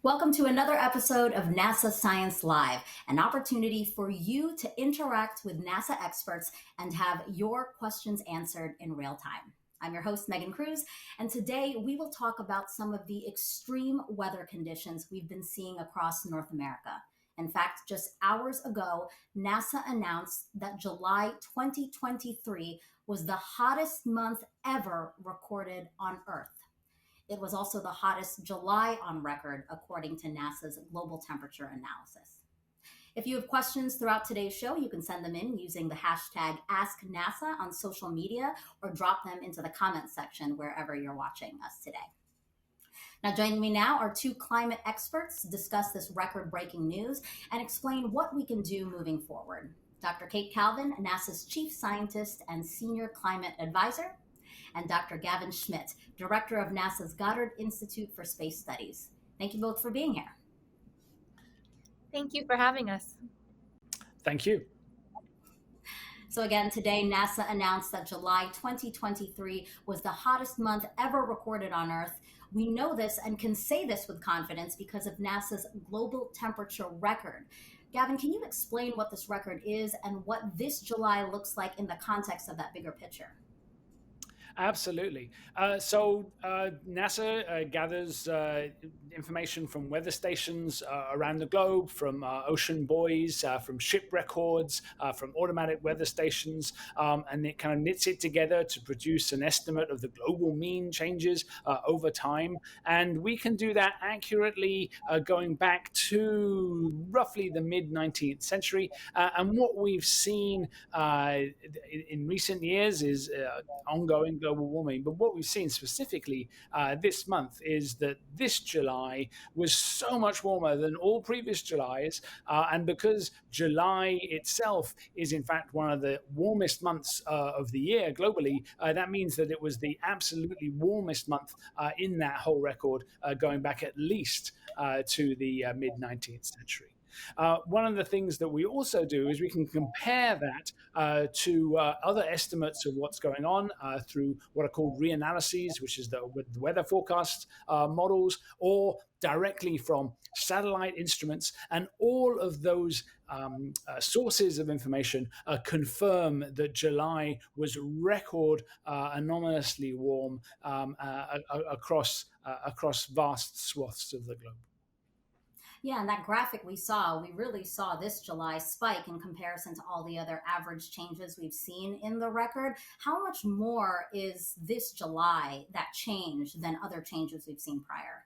Welcome to another episode of NASA Science Live, an opportunity for you to interact with NASA experts and have your questions answered in real time. I'm your host, Megan Cruz, and today we will talk about some of the extreme weather conditions we've been seeing across North America. In fact, just hours ago, NASA announced that July 2023 was the hottest month ever recorded on Earth. It was also the hottest July on record, according to NASA's global temperature analysis. If you have questions throughout today's show, you can send them in using the hashtag AskNASA on social media or drop them into the comments section wherever you're watching us today. Now, joining me now are two climate experts to discuss this record-breaking news and explain what we can do moving forward. Dr. Kate Calvin, NASA's Chief Scientist and Senior Climate Advisor, and Dr. Gavin Schmidt, Director of NASA's Goddard Institute for Space Studies. Thank you both for being here. Thank you for having us. Thank you. So again, today NASA announced that July 2023 was the hottest month ever recorded on Earth. We know this and can say this with confidence because of NASA's global temperature record. Gavin, can you explain what this record is and what this July looks like in the context of that bigger picture? Absolutely. NASA gathers information from weather stations around the globe, from ocean buoys, from ship records, from automatic weather stations, and it kind of knits it together to produce an estimate of the global mean changes over time. And we can do that accurately going back to roughly the mid-19th century. And what we've seen in recent years is ongoing global warming. But what we've seen specifically this month is that this July was so much warmer than all previous Julys. And because July itself is in fact one of the warmest months of the year globally, that means that it was the absolutely warmest month in that whole record, going back at least to the mid-19th century. One of the things that we also do is we can compare that to other estimates of what's going on through what are called reanalyses, which is the weather forecast models, or directly from satellite instruments. And all of those sources of information confirm that July was record anomalously warm across vast swaths of the globe. Yeah, and that graphic we really saw this July spike in comparison to all the other average changes we've seen in the record. How much more is this July that change than other changes we've seen prior?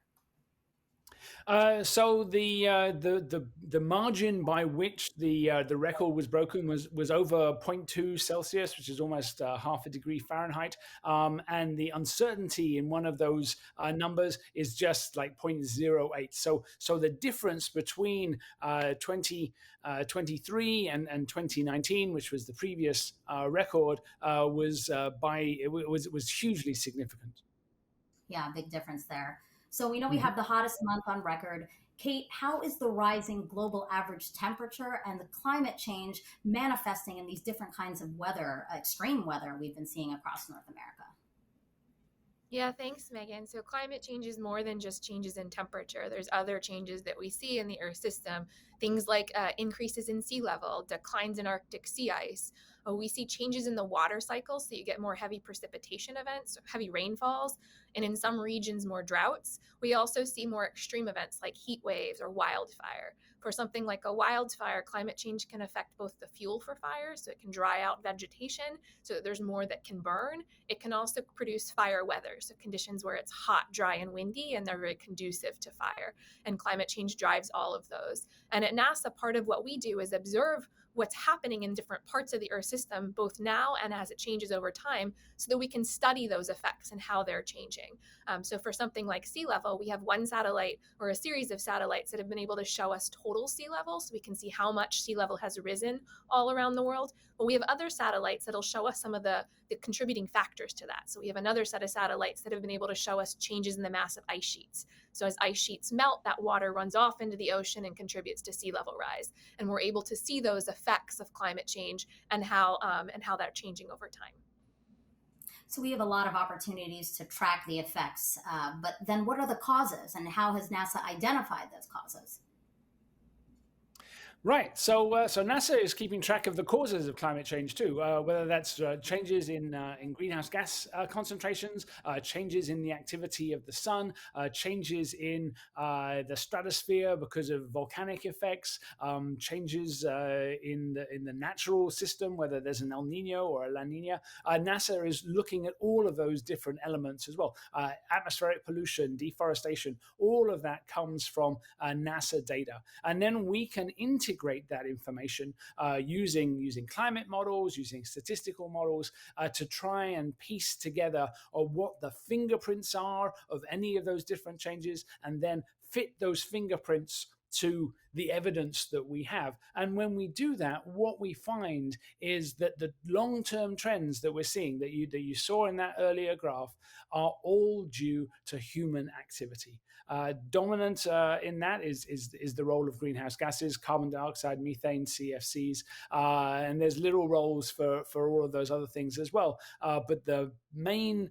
So the margin by which the record was broken was over 0.2 Celsius, which is almost half a degree Fahrenheit, and the uncertainty in one of those numbers is just like 0.08. So the difference between 2023 and 2019, which was the previous record, was hugely significant. Yeah, big difference there. So we know we have the hottest month on record. Kate, how is the rising global average temperature and the climate change manifesting in these different kinds of weather, extreme weather we've been seeing across North America? Yeah, thanks, Megan. So climate change is more than just changes in temperature. There's other changes that we see in the Earth system, things like increases in sea level, declines in Arctic sea ice. We see changes in the water cycle, so you get more heavy precipitation events, heavy rainfalls, and in some regions, more droughts. We also see more extreme events like heat waves or wildfire. For something like a wildfire, climate change can affect both the fuel for fires, so it can dry out vegetation so that there's more that can burn. It can also produce fire weather, so conditions where it's hot, dry, and windy, and they're very conducive to fire. And climate change drives all of those. And at NASA, part of what we do is observe what's happening in different parts of the Earth system, both now and as it changes over time, so that we can study those effects and how they're changing. So for something like sea level, we have one satellite or a series of satellites that have been able to show us total sea level, so we can see how much sea level has risen all around the world. But we have other satellites that'll show us some of the contributing factors to that. So we have another set of satellites that have been able to show us changes in the mass of ice sheets. So as ice sheets melt, that water runs off into the ocean and contributes to sea level rise. And we're able to see those effects of climate change and how they're changing over time. So we have a lot of opportunities to track the effects, but then what are the causes, and how has NASA identified those causes? Right. So NASA is keeping track of the causes of climate change too, whether that's changes in greenhouse gas concentrations, changes in the activity of the sun, changes in the stratosphere because of volcanic effects, changes in the natural system, whether there's an El Nino or a La Nina. NASA is looking at all of those different elements as well. Atmospheric pollution, deforestation, all of that comes from NASA data, and then we can integrate that information using climate models, using statistical models to try and piece together what the fingerprints are of any of those different changes, and then fit those fingerprints to the evidence that we have. And when we do that, what we find is that the long-term trends that we're seeing, that you saw in that earlier graph, are all due to human activity. Dominant in that is the role of greenhouse gases, carbon dioxide, methane, CFCs, and there's little roles for all of those other things as well. But the main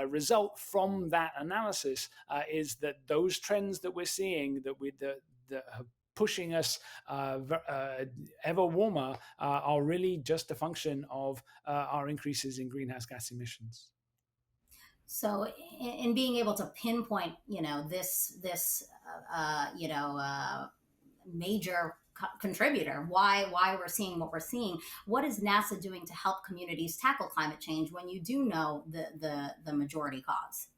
result from that analysis is that those trends that we're seeing, that are pushing us ever warmer, are really just a function of our increases in greenhouse gas emissions. So, in being able to pinpoint, this major contributor, why we're seeing what we're seeing, what is NASA doing to help communities tackle climate change when you do know the majority cause?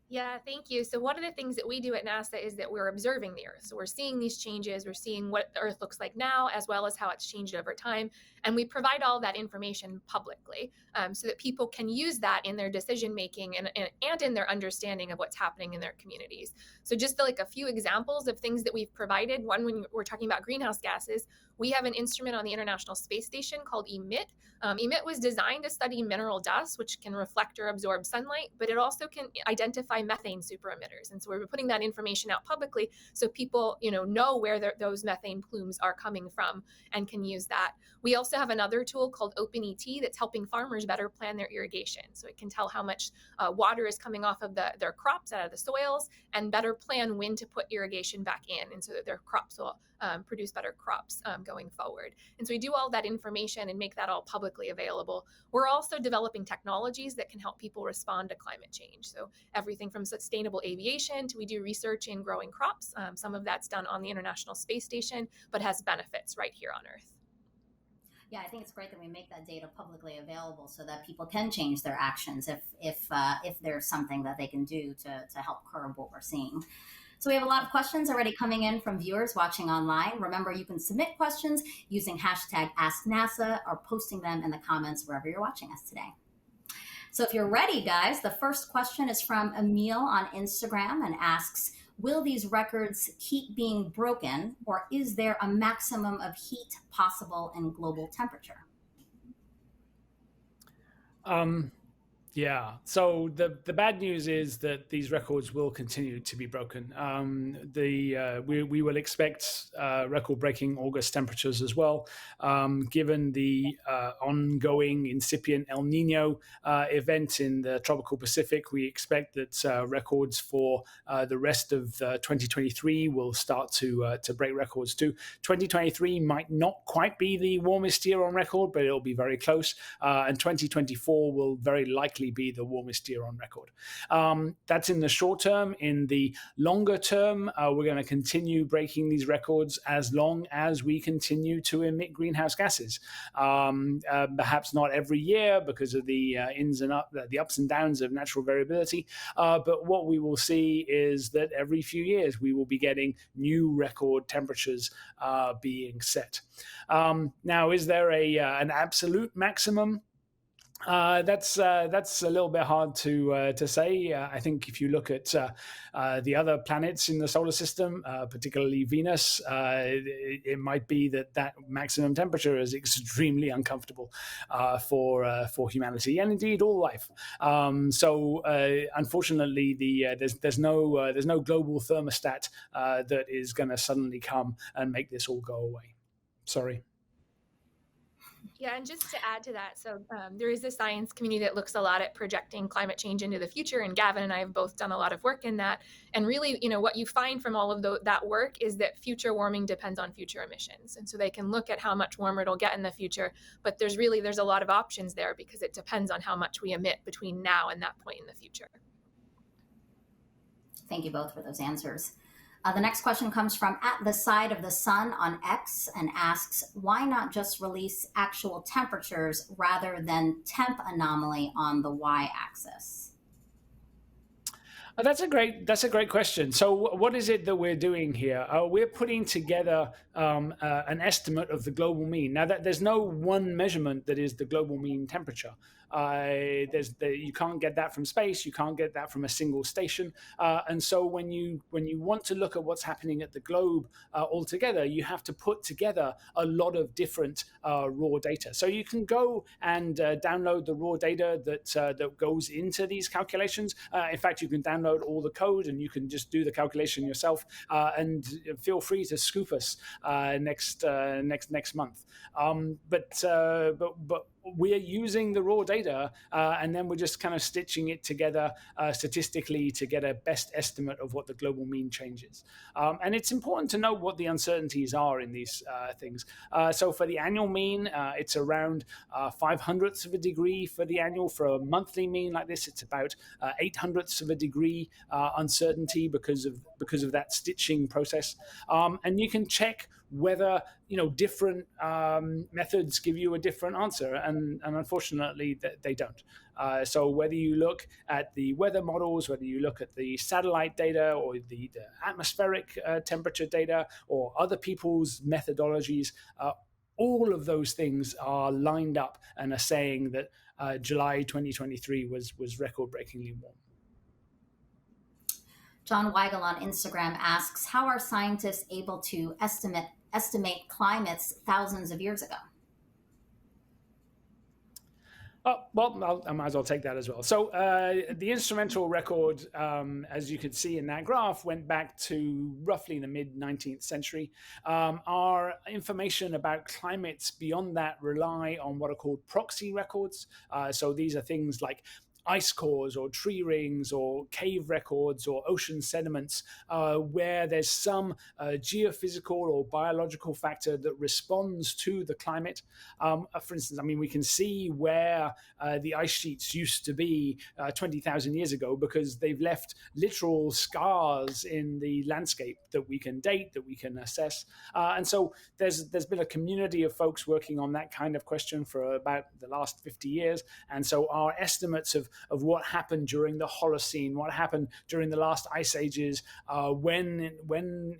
Yeah, thank you. So one of the things that we do at NASA is that we're observing the Earth. So we're seeing these changes, we're seeing what the Earth looks like now, as well as how it's changed over time. And we provide all that information publicly so that people can use that in their decision making and in their understanding of what's happening in their communities. So just like a few examples of things that we've provided. One, when we're talking about greenhouse gases, we have an instrument on the International Space Station called EMIT. EMIT was designed to study mineral dust, which can reflect or absorb sunlight, but it also can identify methane superemitters. And so we're putting that information out publicly so people know where those methane plumes are coming from and can use that. We also have another tool called OpenET that's helping farmers better plan their irrigation. So it can tell how much water is coming off of their crops out of the soils and better plan when to put irrigation back in, and so that their crops will produce better crops going forward. And so we do all that information and make that all publicly available. We're also developing technologies that can help people respond to climate change. So everything from sustainable aviation to we do research in growing crops. Some of that's done on the International Space Station, but has benefits right here on Earth. Yeah, I think it's great that we make that data publicly available so that people can change their actions if there's something that they can do to help curb what we're seeing. So we have a lot of questions already coming in from viewers watching online. Remember, you can submit questions using hashtag AskNASA or posting them in the comments wherever you're watching us today. So if you're ready, guys, the first question is from Emil on Instagram and asks, will these records keep being broken, or is there a maximum of heat possible in global temperature? Yeah. So the bad news is that these records will continue to be broken. We will expect record-breaking August temperatures as well, given the ongoing incipient El Nino event in the tropical Pacific. We expect that records for the rest of 2023 will start to break records too. 2023 might not quite be the warmest year on record, but it'll be very close. And 2024 will very likely be the warmest year on record. That's in the short term. In the longer term, we're going to continue breaking these records as long as we continue to emit greenhouse gases. Perhaps not every year because of the the ups and downs of natural variability. But what we will see is that every few years we will be getting new record temperatures being set. Now, is there an absolute maximum? That's a little bit hard to say. I think if you look at the other planets in the solar system, particularly Venus, it might be that maximum temperature is extremely uncomfortable for humanity and indeed all life. So unfortunately, there's no global thermostat that is going to suddenly come and make this all go away. Sorry. Yeah, and just to add to that, so there is a science community that looks a lot at projecting climate change into the future, and Gavin and I have both done a lot of work in that. And really, what you find from all of that work is that future warming depends on future emissions, and so they can look at how much warmer it'll get in the future. But there's a lot of options there because it depends on how much we emit between now and that point in the future. Thank you both for those answers. The next question comes from at the side of the sun on X and asks, why not just release actual temperatures rather than temp anomaly on the y-axis? That's a great question. So what is it that we're doing here? We're putting together an estimate of the global mean. Now, there's no one measurement that is the global mean temperature. You can't get that from space. You can't get that from a single station. And so when you want to look at what's happening at the globe altogether, you have to put together a lot of different raw data. So you can go and download the raw data that goes into these calculations. In fact, you can download all the code and you can just do the calculation yourself. And feel free to scoop us next month. But we're using the raw data and then we're just kind of stitching it together statistically to get a best estimate of what the global mean change is. And it's important to know what the uncertainties are in these things. So for the annual mean, it's around 5/100ths of a degree for the annual. For a monthly mean like this, it's about 8/100ths of a degree uncertainty because of that stitching process. And you can check whether different methods give you a different answer, and unfortunately they don't. So whether you look at the weather models, whether you look at the satellite data or the atmospheric temperature data or other people's methodologies, all of those things are lined up and are saying that July 2023 was record-breakingly warm. John Weigel on Instagram asks, how are scientists able to estimate climates thousands of years ago? Well, I might as well take that as well. So the instrumental record, as you could see in that graph, went back to roughly the mid-19th century. Our information about climates beyond that rely on what are called proxy records. So these are things like ice cores or tree rings or cave records or ocean sediments where there's some geophysical or biological factor that responds to the climate. For instance, we can see where the ice sheets used to be 20,000 years ago because they've left literal scars in the landscape that we can date, that we can assess. And so there's been a community of folks working on that kind of question for about the last 50 years. And so our estimates of what happened during the Holocene, what happened during the last ice ages, when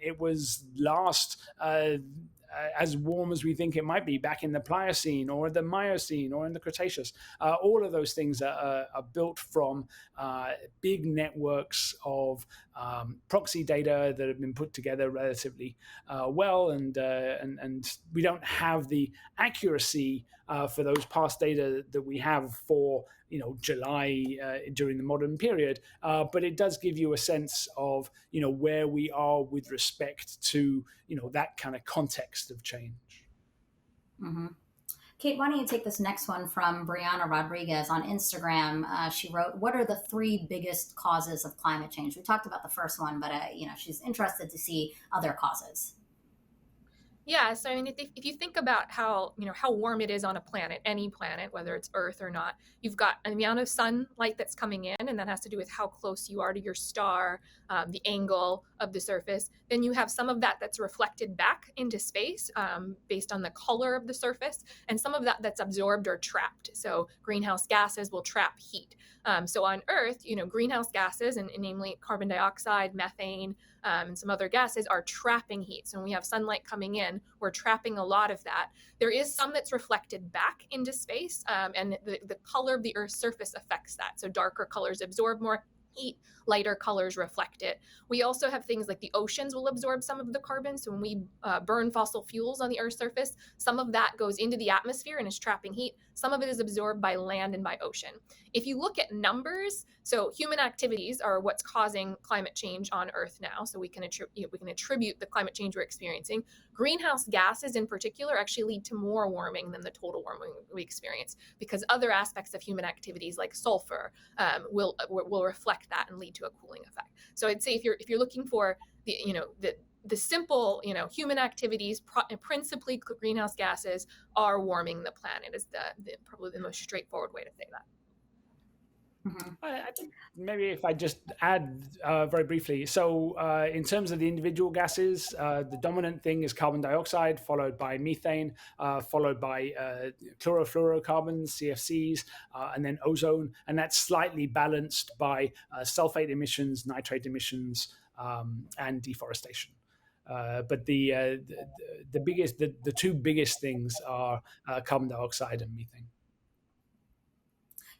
it was last as warm as we think it might be back in the Pliocene or the Miocene or in the Cretaceous. All of those things are built from big networks of proxy data that have been put together relatively well, and we don't have the accuracy for those past data that we have for July during the modern period, but it does give you a sense of where we are with respect to that kind of context of change. Mm-hmm. Kate, why don't you take this next one from Brianna Rodriguez on Instagram? She wrote, what are the 3 biggest causes of climate change? We talked about the first one, but she's interested to see other causes. Yeah, so if you think about how warm it is on a planet, any planet, whether it's Earth or not, you've got an amount of sunlight that's coming in, and that has to do with how close you are to your star, the angle of the surface. Then you have some of that's reflected back into space based on the color of the surface, and some of that's absorbed or trapped. So greenhouse gases will trap heat. So on Earth, greenhouse gases, and namely carbon dioxide, methane, and some other gases are trapping heat. So when we have sunlight coming in, we're trapping a lot of that. There is some that's reflected back into space, and the color of the Earth's surface affects that. So darker colors absorb more heat, lighter colors reflect it. We also have things like the oceans will absorb some of the carbon. So when we burn fossil fuels on the Earth's surface, some of that goes into the atmosphere and is trapping heat. Some of it is absorbed by land and by ocean. If you look at numbers, so human activities are what's causing climate change on Earth now. So we can attribute the climate change we're experiencing. Greenhouse gases in particular actually lead to more warming than the total warming we experience, because other aspects of human activities like sulfur will reflect that and lead to a cooling effect. So I'd say if you're looking for the simple, human activities, principally greenhouse gases, are warming the planet, is probably the most straightforward way to say that. Mm-hmm. I think maybe if I just add very briefly. So in terms of the individual gases, the dominant thing is carbon dioxide, followed by methane, followed by chlorofluorocarbons, CFCs, and then ozone. And that's slightly balanced by sulfate emissions, nitrate emissions, and deforestation. But the two biggest things are carbon dioxide and methane.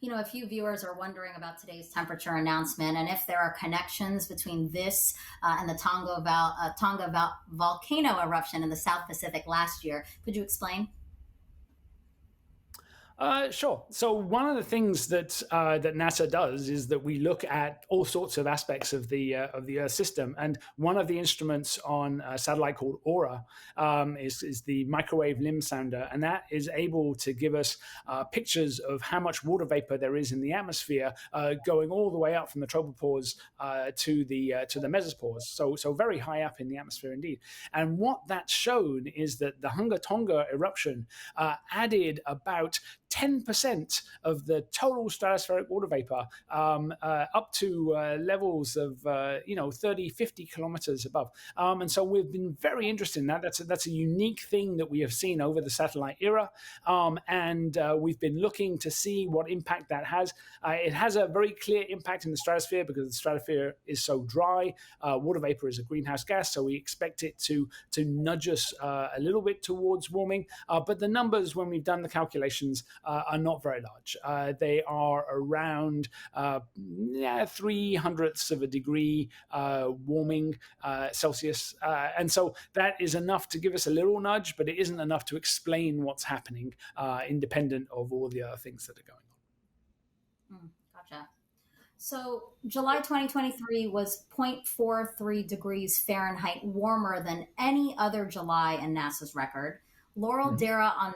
A few viewers are wondering about today's temperature announcement and if there are connections between this and the Tonga volcano eruption in the South Pacific last year. Could you explain? Sure. So one of the things that NASA does is that we look at all sorts of aspects of the Earth system, and one of the instruments on a satellite called Aura is the microwave limb sounder, and that is able to give us pictures of how much water vapor there is in the atmosphere, going all the way up from the tropopause to the mesopause. So very high up in the atmosphere indeed. And what that's shown is that the Hunga Tonga eruption added about 10% of the total stratospheric water vapor up to levels of 30, 50 kilometers above. And so we've been very interested in that. That's a unique thing that we have seen over the satellite era. And we've been looking to see what impact that has. It has a very clear impact in the stratosphere because the stratosphere is so dry. Water vapor is a greenhouse gas, so we expect it to nudge us a little bit towards warming. But the numbers, when we've done the calculations, are not very large. They are around 0.03 of a degree warming Celsius. And so that is enough to give us a little nudge, but it isn't enough to explain what's happening independent of all the other things that are going on. Gotcha. So July 2023 was 0.43 degrees Fahrenheit warmer than any other July in NASA's record. Laurel Darrow on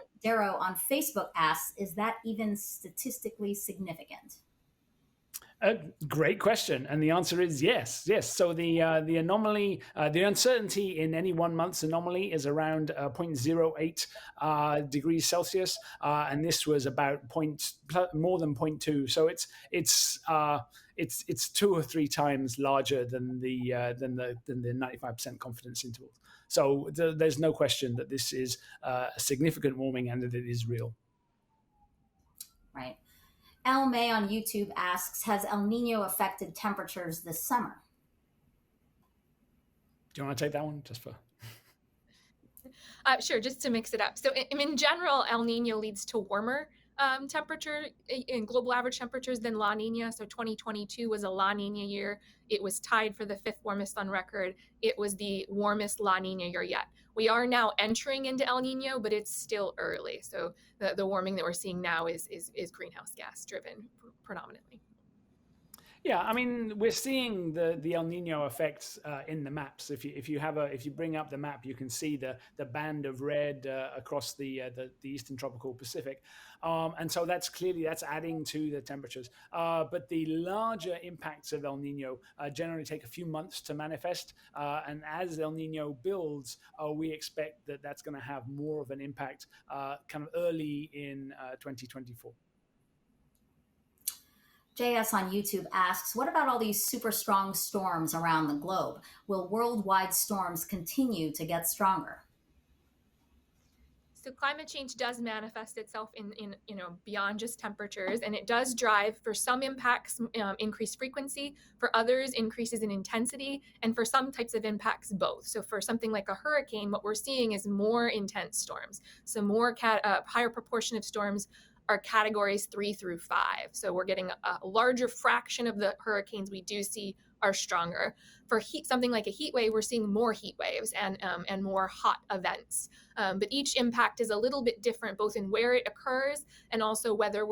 Facebook asks, is that even statistically significant? Great question. And the answer is yes. So the anomaly, the uncertainty in any 1 month's anomaly is around 0.08 degrees Celsius. And this was about more than 0.2. So it's 2 or 3 times larger than the 95% confidence intervals. So there's no question that this is a significant warming and that it is real. Right. El May on YouTube asks, has El Nino affected temperatures this summer? Do you want to take that one just for... Sure, just to mix it up. So in general, El Nino leads to warmer temperature in global average temperatures than La Nina. So 2022 was a La Nina year. It was tied for the 5th warmest on record. It was the warmest La Nina year yet. We are now entering into El Nino, but it's still early. So the warming that we're seeing now is greenhouse gas driven predominantly. Yeah, I mean, we're seeing the El Nino effects in the maps. If you bring up the map, you can see the band of red across the eastern tropical Pacific, and so that's adding to the temperatures. But the larger impacts of El Nino generally take a few months to manifest, and as El Nino builds, we expect that that's going to have more of an impact kind of early in 2024. JS on YouTube asks, what about all these super strong storms around the globe? Will worldwide storms continue to get stronger? So climate change does manifest itself in beyond just temperatures, and it does drive, for some impacts, increased frequency, for others, increases in intensity, and for some types of impacts, both. So for something like a hurricane, what we're seeing is more intense storms. So higher proportion of storms are categories 3 through 5. So we're getting a larger fraction of the hurricanes we do see are stronger. For heat, something like a heat wave, we're seeing more heat waves and more hot events. But each impact is a little bit different, both in where it occurs and also whether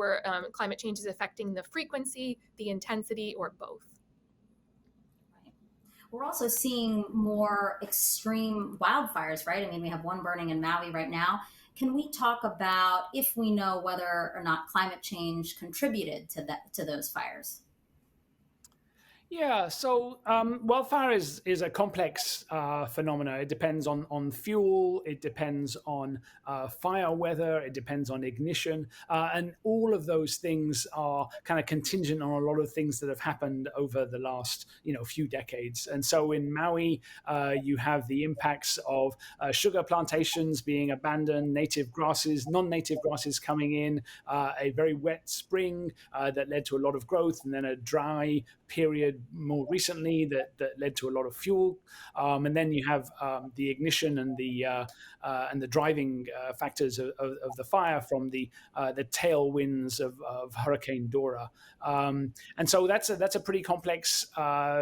climate change is affecting the frequency, the intensity, or both. We're also seeing more extreme wildfires, right? I mean, we have one burning in Maui right now. Can we talk about if we know whether or not climate change contributed to those fires? Yeah, so wildfire is a complex phenomena. It depends on fuel, it depends on fire weather, it depends on ignition, and all of those things are kind of contingent on a lot of things that have happened over the last few decades. And so in Maui, you have the impacts of sugar plantations being abandoned, native grasses, non-native grasses coming in, a very wet spring that led to a lot of growth, and then a dry period more recently that led to a lot of fuel, and then you have the ignition and the driving factors of the fire from the tailwinds of Hurricane Dora, and so that's a pretty complex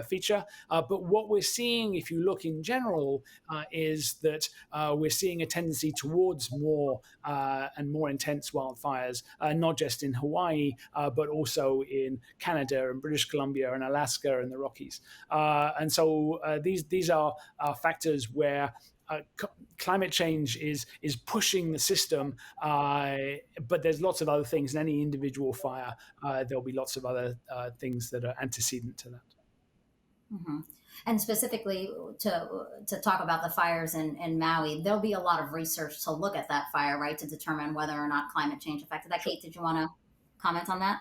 feature. But what we're seeing, if you look in general, is that we're seeing a tendency towards more and more intense wildfires, not just in Hawaii, but also in Canada and British Columbia and Alaska and the Rockies. And so these are factors where climate change is pushing the system, but there's lots of other things. In any individual fire, there'll be lots of other things that are antecedent to that. Mm-hmm. And specifically to talk about the fires in Maui, there'll be a lot of research to look at that fire, right, to determine whether or not climate change affected that. Kate, did you want to comment on that?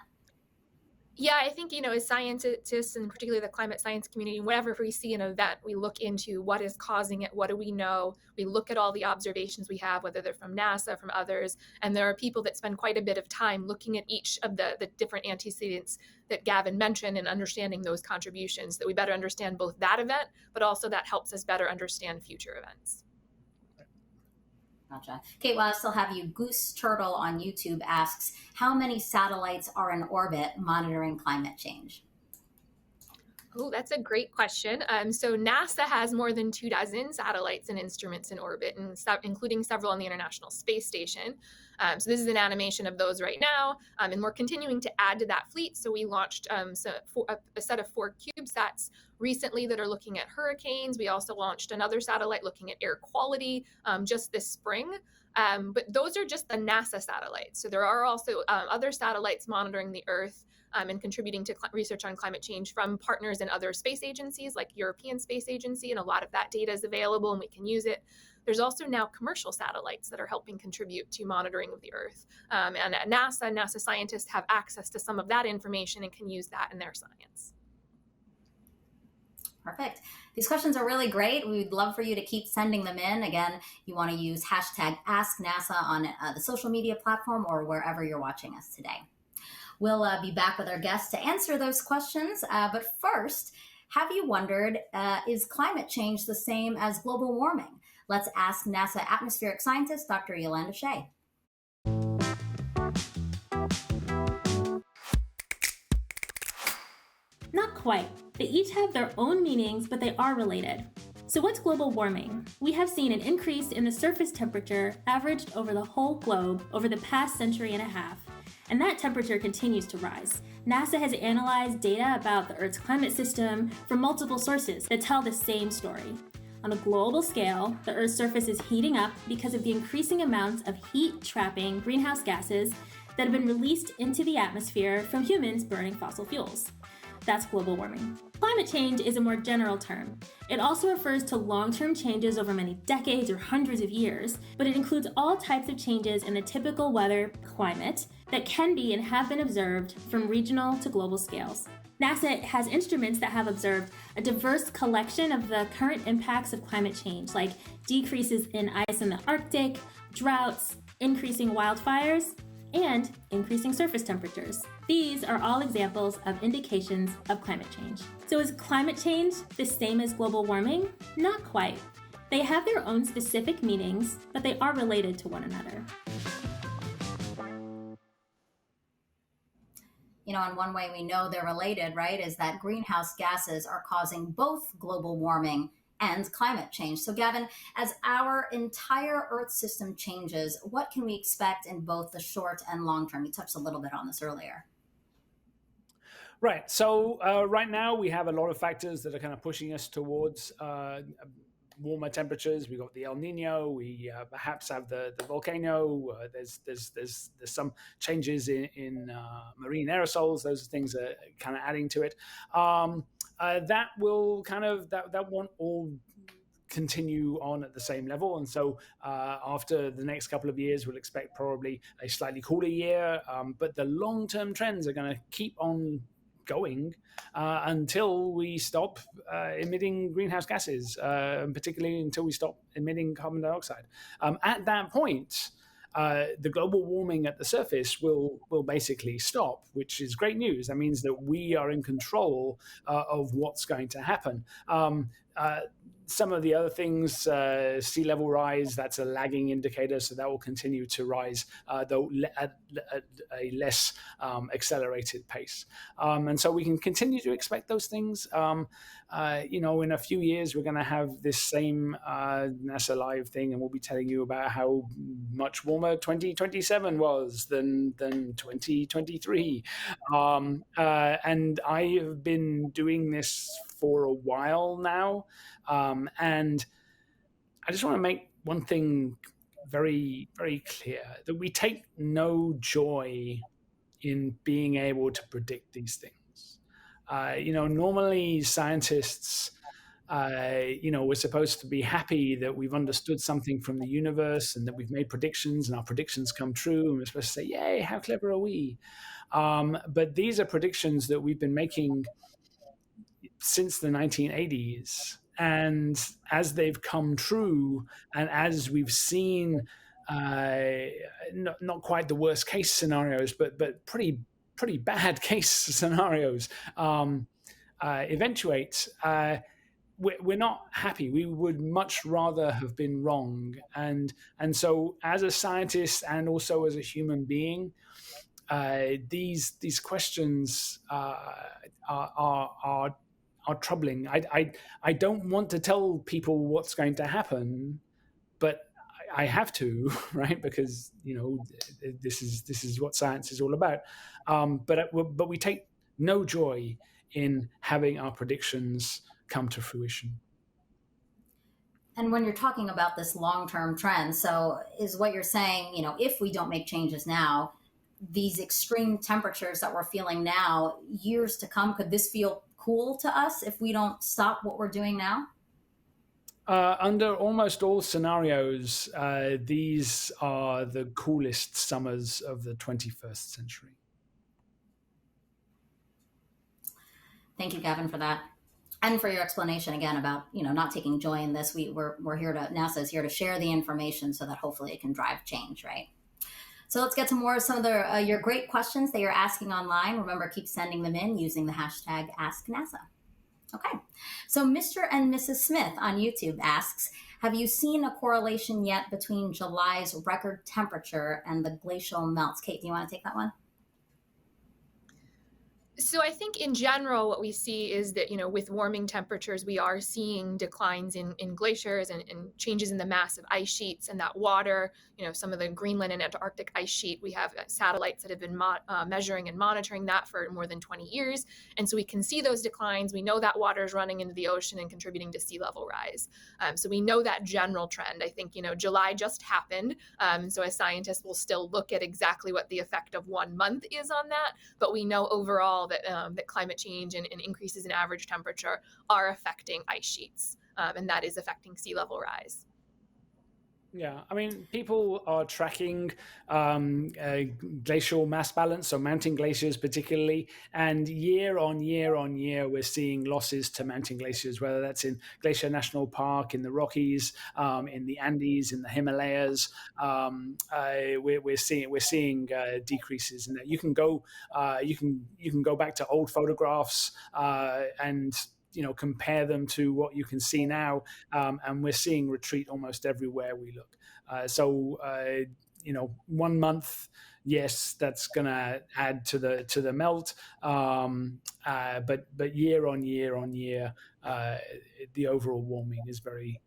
Yeah, I think, as scientists, and particularly the climate science community, whenever we see an event, we look into what is causing it, what do we know, we look at all the observations we have, whether they're from NASA, from others, and there are people that spend quite a bit of time looking at each of the different antecedents that Gavin mentioned and understanding those contributions, that we better understand both that event, but also that helps us better understand future events. Gotcha. Kate, while I still have you, Goose Turtle on YouTube asks, how many satellites are in orbit monitoring climate change? Oh, that's a great question. So NASA has more than 24 satellites and instruments in orbit, including several on the International Space Station. So this is an animation of those right now, and we're continuing to add to that fleet. So we launched a set of 4 CubeSats recently that are looking at hurricanes. We also launched another satellite looking at air quality just this spring. But those are just the NASA satellites. So there are also other satellites monitoring the Earth and contributing to research on climate change from partners in other space agencies like European Space Agency, and a lot of that data is available and we can use it. There's also now commercial satellites that are helping contribute to monitoring of the Earth. And at NASA scientists have access to some of that information and can use that in their science. Perfect. These questions are really great. We'd love for you to keep sending them in. Again, you want to use hashtag AskNASA on the social media platform or wherever you're watching us today. We'll be back with our guests to answer those questions. But first, have you wondered, is climate change the same as global warming? Let's ask NASA atmospheric scientist, Dr. Yolanda Shea. Not quite. They each have their own meanings, but they are related. So what's global warming? We have seen an increase in the surface temperature averaged over the whole globe over the past century and a half. And that temperature continues to rise. NASA has analyzed data about the Earth's climate system from multiple sources that tell the same story. On a global scale, the Earth's surface is heating up because of the increasing amounts of heat-trapping greenhouse gases that have been released into the atmosphere from humans burning fossil fuels. That's global warming. Climate change is a more general term. It also refers to long-term changes over many decades or hundreds of years, but it includes all types of changes in the typical weather climate that can be and have been observed from regional to global scales. NASA has instruments that have observed a diverse collection of the current impacts of climate change, like decreases in ice in the Arctic, droughts, increasing wildfires, and increasing surface temperatures. These are all examples of indications of climate change. So is climate change the same as global warming? Not quite. They have their own specific meanings, but they are related to one another. And one way we know they're related, right, is that greenhouse gases are causing both global warming and climate change. So, Gavin, as our entire Earth system changes, what can we expect in both the short and long term? You touched a little bit on this earlier. Right. So right now we have a lot of factors that are kind of pushing us towards warmer temperatures. We got the El Nino. We perhaps have the volcano. There's some changes in marine aerosols. Those things are kind of adding to it. That will that won't all continue on at the same level, and so after the next couple of years, we'll expect probably a slightly cooler year. But the long-term trends are going to keep on going until we stop emitting greenhouse gases, and particularly until we stop emitting carbon dioxide. At that point, the global warming at the surface will basically stop, which is great news. That means that we are in control of what's going to happen. Some of the other things, sea level rise, that's a lagging indicator, so that will continue to rise, though at a less accelerated pace. And so we can continue to expect those things. In a few years, we're going to have this same NASA Live thing, and we'll be telling you about how much warmer 2027 was than 2023. And I have been doing this for a while now. And I just want to make one thing very, very clear, that we take no joy in being able to predict these things. Normally scientists, we're supposed to be happy that we've understood something from the universe and that we've made predictions and our predictions come true. And we're supposed to say, yay, how clever are we? But these are predictions that we've been making since the 1980s. And as they've come true, and as we've seen, not quite the worst case scenarios, but pretty bad case scenarios eventuate, we're not happy. We would much rather have been wrong. And so, as a scientist and also as a human being, these questions are troubling. I don't want to tell people what's going to happen, but I have to, right? Because this is what science is all about. But we take no joy in having our predictions come to fruition. And when you're talking about this long-term trend, so is what you're saying, if we don't make changes now, these extreme temperatures that we're feeling now, years to come, could this feel cool to us if we don't stop what we're doing now? Under almost all scenarios, these are the coolest summers of the 21st century. Thank you, Gavin, for that. And for your explanation again about, not taking joy in this. We're here NASA is here to share the information so that hopefully it can drive change, right? So let's get to more of some of your great questions that you're asking online. Remember, keep sending them in using the hashtag AskNASA. Okay, so Mr. and Mrs. Smith on YouTube asks, have you seen a correlation yet between July's record temperature and the glacial melts? Kate, do you want to take that one? So I think in general, what we see is that, with warming temperatures, we are seeing declines in glaciers and changes in the mass of ice sheets and that water, some of the Greenland and Antarctic ice sheet. We have satellites that have been measuring and monitoring that for more than 20 years. And so we can see those declines. We know that water is running into the ocean and contributing to sea level rise. So we know that general trend. I think, July just happened. So as scientists, we'll still look at exactly what the effect of 1 month is on that. But we know overall that climate change and increases in average temperature are affecting ice sheets, and that is affecting sea level rise. Yeah, I mean, people are tracking glacial mass balance, so mountain glaciers particularly, and year on year, we're seeing losses to mountain glaciers, whether that's in Glacier National Park, in the Rockies, in the Andes, in the Himalayas. We're seeing decreases in that. You can go back to old photographs and compare them to what you can see now, and we're seeing retreat almost everywhere we look. So 1 month yes, that's going to add to the melt, but year on year, the overall warming is very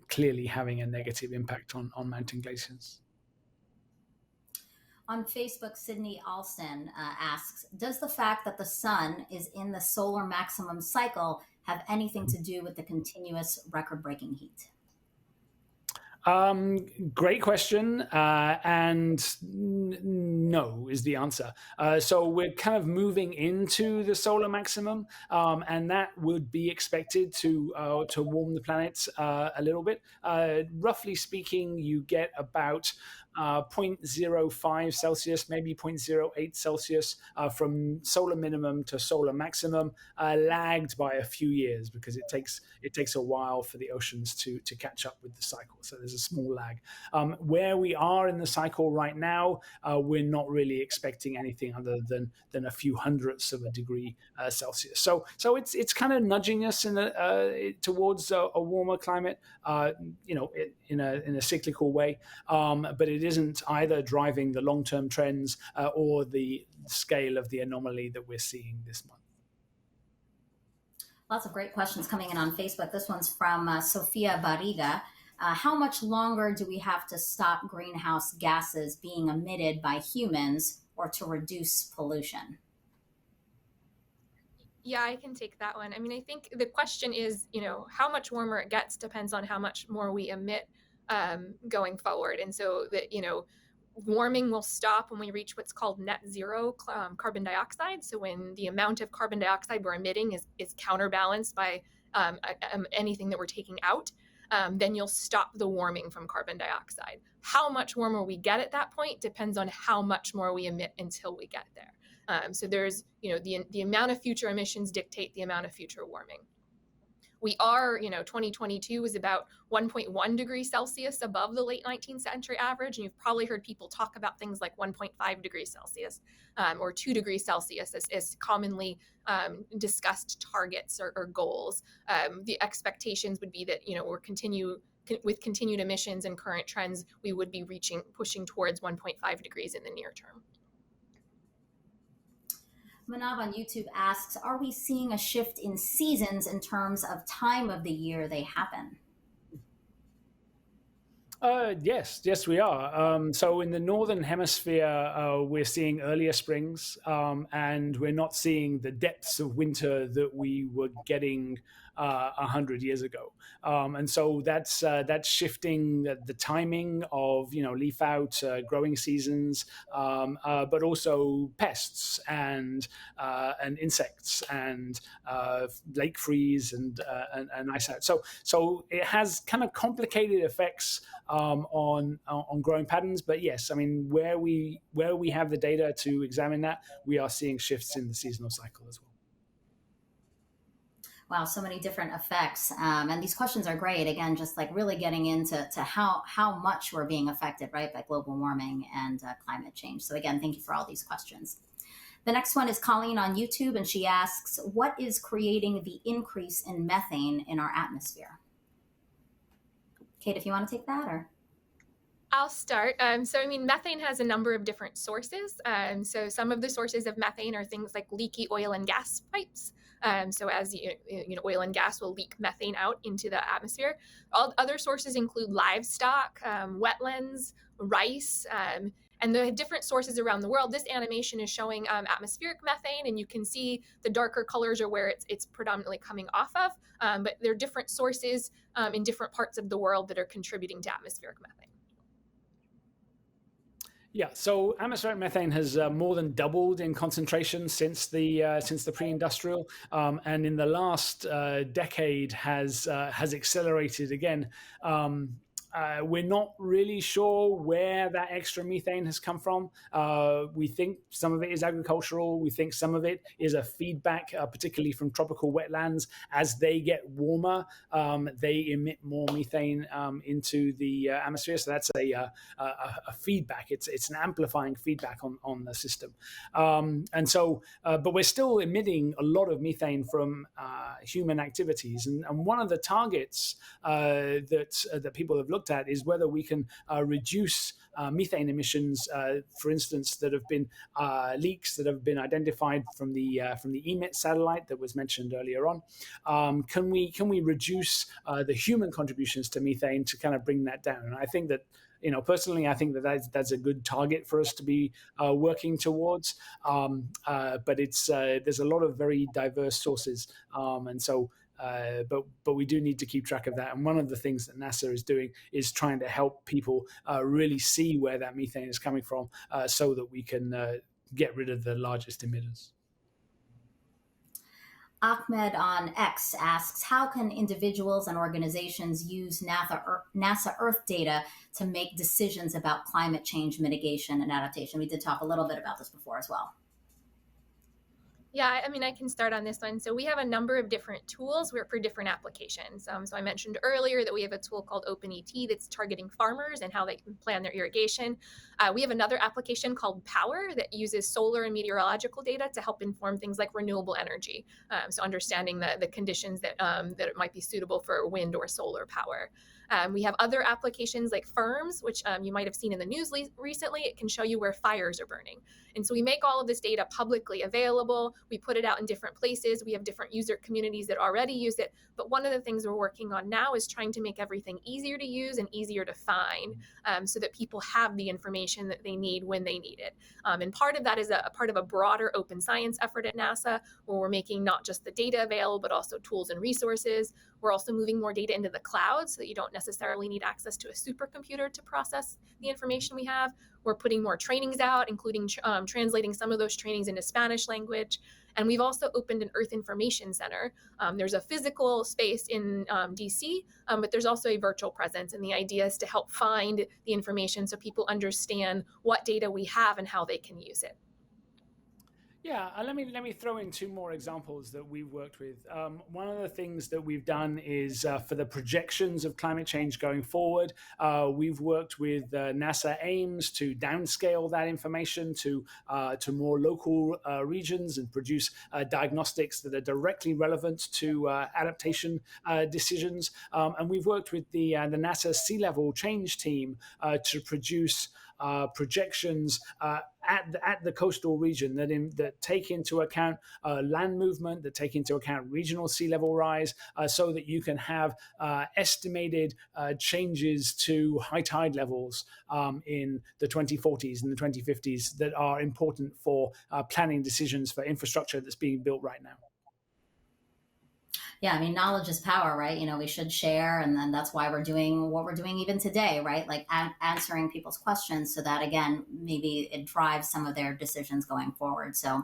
clearly having a negative impact on mountain glaciers. On Facebook, Sydney Alston asks, does the fact that the sun is in the solar maximum cycle have anything to do with the continuous record-breaking heat? Great question, and no is the answer. So we're kind of moving into the solar maximum, and that would be expected to warm the planet a little bit. Roughly speaking, you get about 0.05 Celsius, maybe 0.08 Celsius from solar minimum to solar maximum, lagged by a few years because it takes a while for the oceans to catch up with the cycle. So there's a small lag. Where we are in the cycle right now, we're not really expecting anything other than a few hundredths of a degree Celsius. So it's kind of nudging us towards a warmer climate, in a cyclical way, but it isn't either driving the long-term trends or the scale of the anomaly that we're seeing this month. Lots of great questions coming in on Facebook. This one's from Sofia Barriga. How much longer do we have to stop greenhouse gases being emitted by humans or to reduce pollution? Yeah, I can take that one. I mean, I think the question is, how much warmer it gets depends on how much more we emit going forward. And so that, warming will stop when we reach what's called net zero carbon dioxide. So when the amount of carbon dioxide we're emitting is counterbalanced by anything that we're taking out, then you'll stop the warming from carbon dioxide. How much warmer we get at that point depends on how much more we emit until we get there. So there's, the amount of future emissions dictate the amount of future warming. We are, 2022 was about 1.1 degrees Celsius above the late 19th century average. And you've probably heard people talk about things like 1.5 degrees Celsius or 2 degrees Celsius as commonly discussed targets or goals. The expectations would be that, with continued emissions and current trends, we would be pushing towards 1.5 degrees in the near term. Manav on YouTube asks, are we seeing a shift in seasons in terms of time of the year they happen? Yes, we are. So in the Northern Hemisphere, we're seeing earlier springs, and we're not seeing the depths of winter that we were getting 100 years ago. And so that's shifting the timing of, leaf out, growing seasons, but also pests and insects and lake freeze and ice out. So it has kind of complicated effects on growing patterns. But yes, I mean, where we have the data to examine that, we are seeing shifts in the seasonal cycle as well. Wow, so many different effects. And these questions are great. Again, just like really getting into how much we're being affected, right, by global warming and climate change. So again, thank you for all these questions. The next one is Colleen on YouTube, and she asks, what is creating the increase in methane in our atmosphere? Kate, if you want to take that, or? I'll start. Methane has a number of different sources. So some of the sources of methane are things like leaky oil and gas pipes. So as oil and gas will leak methane out into the atmosphere. All other sources include livestock, wetlands, rice, and the different sources around the world. This animation is showing atmospheric methane, and you can see the darker colors are where it's predominantly coming off of. But there are different sources in different parts of the world that are contributing to atmospheric methane. Yeah, so atmospheric methane has more than doubled in concentration since the pre-industrial, and in the last decade has accelerated again. We're not really sure where that extra methane has come from. We think some of it is agricultural. We think some of it is a feedback, particularly from tropical wetlands. As they get warmer, they emit more methane into the atmosphere. So that's a feedback. It's an amplifying feedback on the system. But we're still emitting a lot of methane from human activities. And one of the targets that people have looked looked at is whether we can reduce methane emissions, for instance, that have been leaks that have been identified from the EMIT satellite that was mentioned earlier on. Can we reduce the human contributions to methane to kind of bring that down? And I think that, personally, I think that's a good target for us to be working towards. But there's a lot of very diverse sources, and so. But we do need to keep track of that. And one of the things that NASA is doing is trying to help people really see where that methane is coming from, so that we can get rid of the largest emitters. Ahmed on X asks, how can individuals and organizations use NASA Earth data to make decisions about climate change mitigation and adaptation? We did talk a little bit about this before as well. Yeah, I mean, I can start on this one. So we have a number of different tools for different applications. So I mentioned earlier that we have a tool called OpenET that's targeting farmers and how they can plan their irrigation. We have another application called Power that uses solar and meteorological data to help inform things like renewable energy. So understanding the conditions that it might be suitable for wind or solar power. We have other applications like Firms, which you might have seen in the news recently. It can show you where fires are burning. And so we make all of this data publicly available. We put it out in different places. We have different user communities that already use it. But one of the things we're working on now is trying to make everything easier to use and easier to find, so that people have the information that they need when they need it. And part of that is a part of a broader open science effort at NASA, where we're making not just the data available, but also tools and resources. We're also moving more data into the cloud so that you don't necessarily need access to a supercomputer to process the information we have. We're putting more trainings out, including translating some of those trainings into Spanish language. And we've also opened an Earth Information Center. There's a physical space in DC, but there's also a virtual presence. And the idea is to help find the information so people understand what data we have and how they can use it. Yeah, let me throw in two more examples that we've worked with. One of the things that we've done is for the projections of climate change going forward, we've worked with NASA Ames to downscale that information to more local regions and produce diagnostics that are directly relevant to adaptation decisions. And we've worked with the NASA Sea Level Change team to produce projections at the coastal region that take into account land movement, that take into account regional sea level rise, so that you can have estimated changes to high tide levels in the 2040s and the 2050s that are important for planning decisions for infrastructure that's being built right now. Yeah, I mean, knowledge is power, right? We should share, and then that's why we're doing what we're doing even today, right? Like answering people's questions so that, again, maybe it drives some of their decisions going forward. So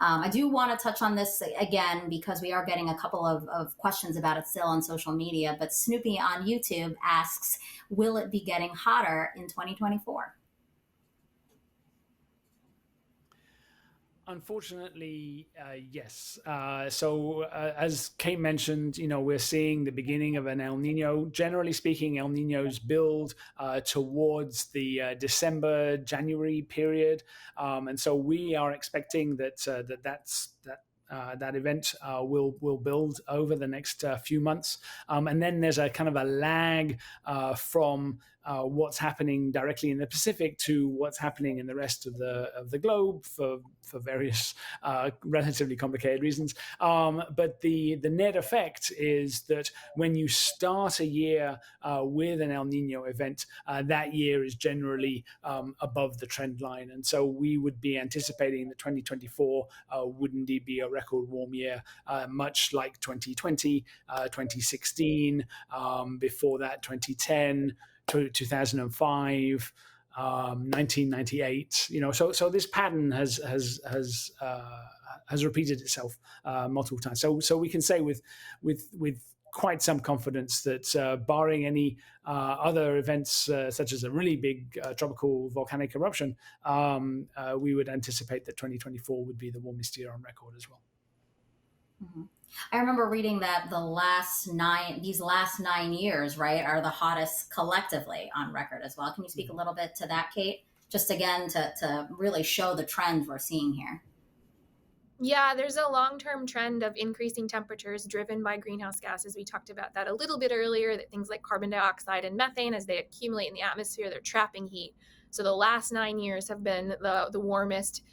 I do want to touch on this again because we are getting a couple of questions about it still on social media. But Snoopy on YouTube asks, will it be getting hotter in 2024? Unfortunately, yes. So as Kate mentioned, we're seeing the beginning of an El Nino. Generally speaking, El Ninos build towards the December, January period. And so we are expecting that that event will build over the next few months. And then there's a kind of a lag from what's happening directly in the Pacific to what's happening in the rest of the globe for various relatively complicated reasons. But the net effect is that when you start a year with an El Nino event, that year is generally above the trend line. And so we would be anticipating that 2024 would indeed be a record warm year, much like 2020, 2016, before that 2010, 2005, 1998. So this pattern has repeated itself multiple times. So we can say with quite some confidence that barring any other events such as a really big tropical volcanic eruption, we would anticipate that 2024 would be the warmest year on record as well. Mm-hmm. I remember reading that these last 9 years, right, are the hottest collectively on record as well. Can you speak a little bit to that, Kate? Just again to really show the trends we're seeing here. Yeah, there's a long-term trend of increasing temperatures driven by greenhouse gases. We talked about that a little bit earlier, that things like carbon dioxide and methane, as they accumulate in the atmosphere, they're trapping heat. So the last 9 years have been the warmest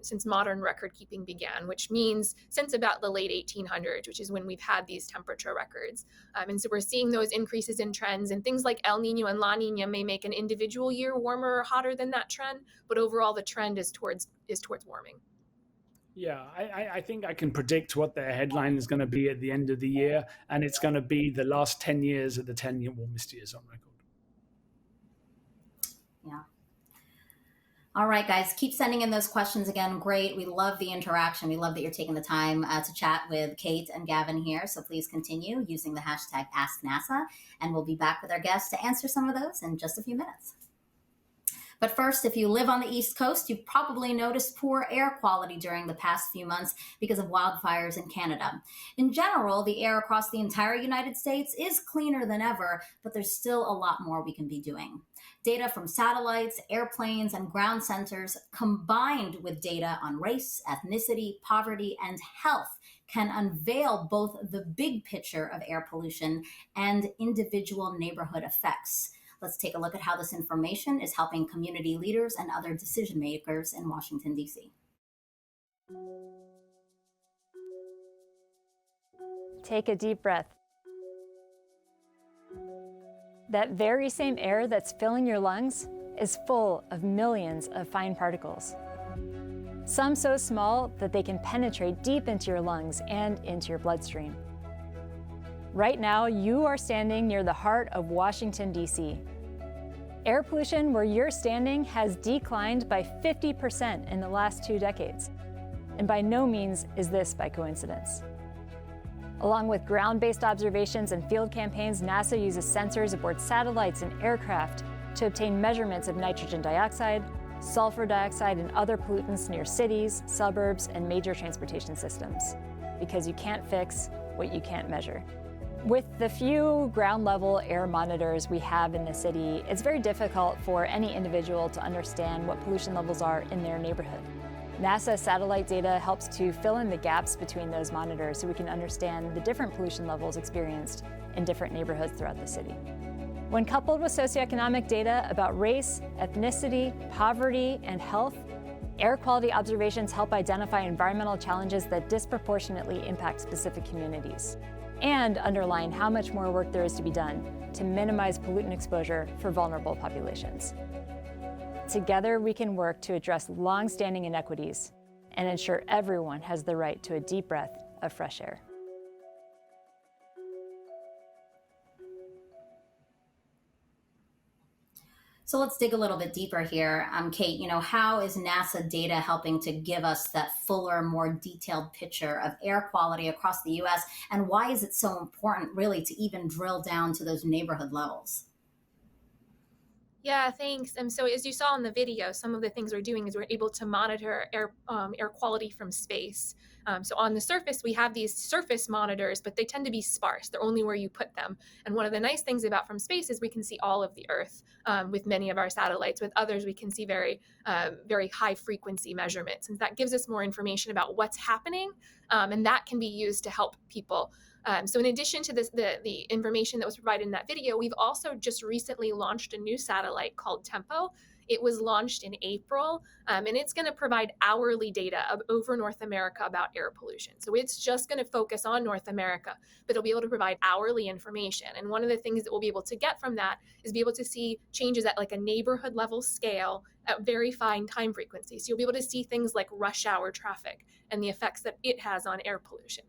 since modern record keeping began, which means since about the late 1800s, which is when we've had these temperature records. And so we're seeing those increases in trends, and things like El Nino and La Nina may make an individual year warmer or hotter than that trend, but overall the trend is towards warming. Yeah, I think I can predict what their headline is going to be at the end of the year, and it's going to be the last 10 years of the 10-year warmest years on record. Yeah. All right, guys, keep sending in those questions again. Great. We love the interaction. We love that you're taking the time to chat with Kate and Gavin here. So please continue using the hashtag AskNASA, and we'll be back with our guests to answer some of those in just a few minutes. But first, if you live on the East Coast, you've probably noticed poor air quality during the past few months because of wildfires in Canada. In general, the air across the entire United States is cleaner than ever, but there's still a lot more we can be doing. Data from satellites, airplanes, and ground sensors, combined with data on race, ethnicity, poverty, and health, can unveil both the big picture of air pollution and individual neighborhood effects. Let's take a look at how this information is helping community leaders and other decision makers in Washington, D.C. Take a deep breath. That very same air that's filling your lungs is full of millions of fine particles. Some so small that they can penetrate deep into your lungs and into your bloodstream. Right now, you are standing near the heart of Washington, D.C. Air pollution where you're standing has declined by 50% in the last 2 decades. And by no means is this by coincidence. Along with ground-based observations and field campaigns, NASA uses sensors aboard satellites and aircraft to obtain measurements of nitrogen dioxide, sulfur dioxide, and other pollutants near cities, suburbs, and major transportation systems. Because you can't fix what you can't measure. With the few ground-level air monitors we have in the city, it's very difficult for any individual to understand what pollution levels are in their neighborhood. NASA satellite data helps to fill in the gaps between those monitors so we can understand the different pollution levels experienced in different neighborhoods throughout the city. When coupled with socioeconomic data about race, ethnicity, poverty, and health, air quality observations help identify environmental challenges that disproportionately impact specific communities, and underline how much more work there is to be done to minimize pollutant exposure for vulnerable populations. Together, we can work to address long-standing inequities and ensure everyone has the right to a deep breath of fresh air. So let's dig a little bit deeper here. Kate, how is NASA data helping to give us that fuller, more detailed picture of air quality across the U.S., and why is it so important, really, to even drill down to those neighborhood levels? Yeah, thanks. And so as you saw in the video, some of the things we're doing is we're able to monitor air quality from space. So on the surface, we have these surface monitors, but they tend to be sparse. They're only where you put them. And one of the nice things about from space is we can see all of the Earth with many of our satellites. With others, we can see very high frequency measurements. And that gives us more information about what's happening. And that can be used to help people. So in addition to this, the information that was provided in that video, we've also just recently launched a new satellite called Tempo. It was launched in April, and it's going to provide hourly data over North America about air pollution. So it's just going to focus on North America, but it'll be able to provide hourly information. And one of the things that we'll be able to get from that is be able to see changes at like a neighborhood level scale at very fine time frequencies. So you'll be able to see things like rush hour traffic and the effects that it has on air pollution.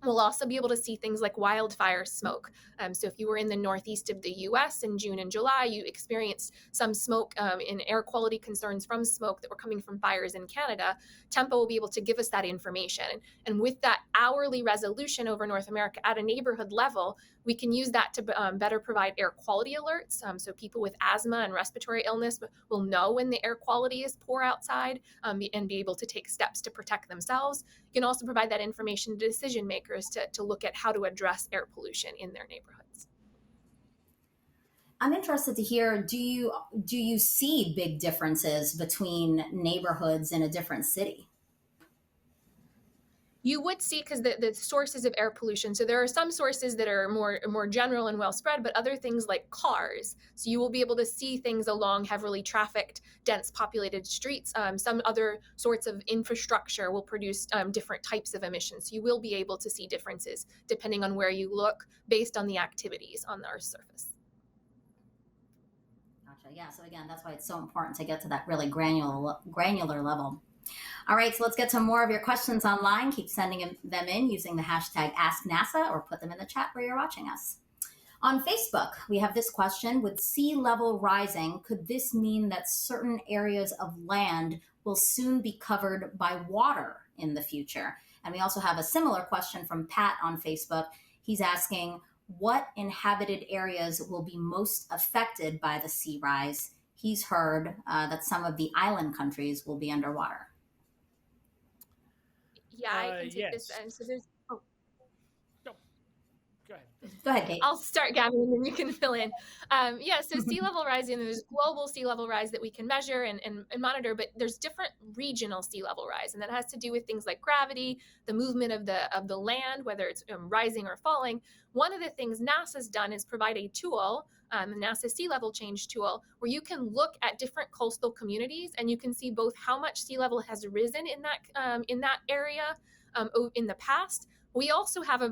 We'll also be able to see things like wildfire smoke. So if you were in the northeast of the US in June and July, you experienced some smoke and air quality concerns from smoke that were coming from fires in Canada. Tempo will be able to give us that information. And with that hourly resolution over North America at a neighborhood level, we can use that to better provide air quality alerts. So people with asthma and respiratory illness will know when the air quality is poor outside and be able to take steps to protect themselves. You can also provide that information to decision makers to look at how to address air pollution in their neighborhoods. I'm interested to hear, do you see big differences between neighborhoods in a different city? You would see, because the sources of air pollution, so there are some sources that are more general and well spread, but other things like cars, so you will be able to see things along heavily trafficked, dense populated streets. Some other sorts of infrastructure will produce different types of emissions, so you will be able to see differences depending on where you look based on the activities on the Earth's surface. Gotcha. Yeah, so again, that's why it's so important to get to that really granular level. All right, so let's get to more of your questions online. Keep sending them in using the hashtag AskNASA or put them in the chat where you're watching us. On Facebook, we have this question: with sea level rising, could this mean that certain areas of land will soon be covered by water in the future? And we also have a similar question from Pat on Facebook. He's asking, what inhabited areas will be most affected by the sea rise? He's heard that some of the island countries will be underwater. Yeah, I can take yes. this. And so there's. No. Go ahead. Go ahead, Kate. I'll start, Gavin, and then you can fill in. So sea level rise, and there's global sea level rise that we can measure and monitor, but there's different regional sea level rise, and that has to do with things like gravity, the movement of the land, whether it's rising or falling. One of the things NASA's done is provide a tool, the NASA Sea Level Change tool, where you can look at different coastal communities, and you can see both how much sea level has risen in that area in the past. We also have an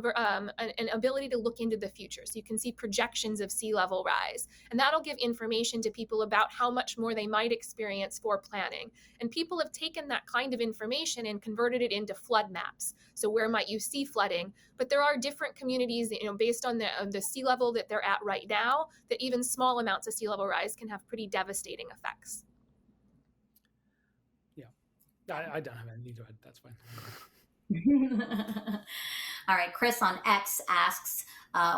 ability to look into the future. So you can see projections of sea level rise, and that'll give information to people about how much more they might experience for planning. And people have taken that kind of information and converted it into flood maps. So where might you see flooding? But there are different communities, based on the sea level that they're at right now, that even small amounts of sea level rise can have pretty devastating effects. Yeah, I don't have anything to add. That's fine. All right, Chris on X asks,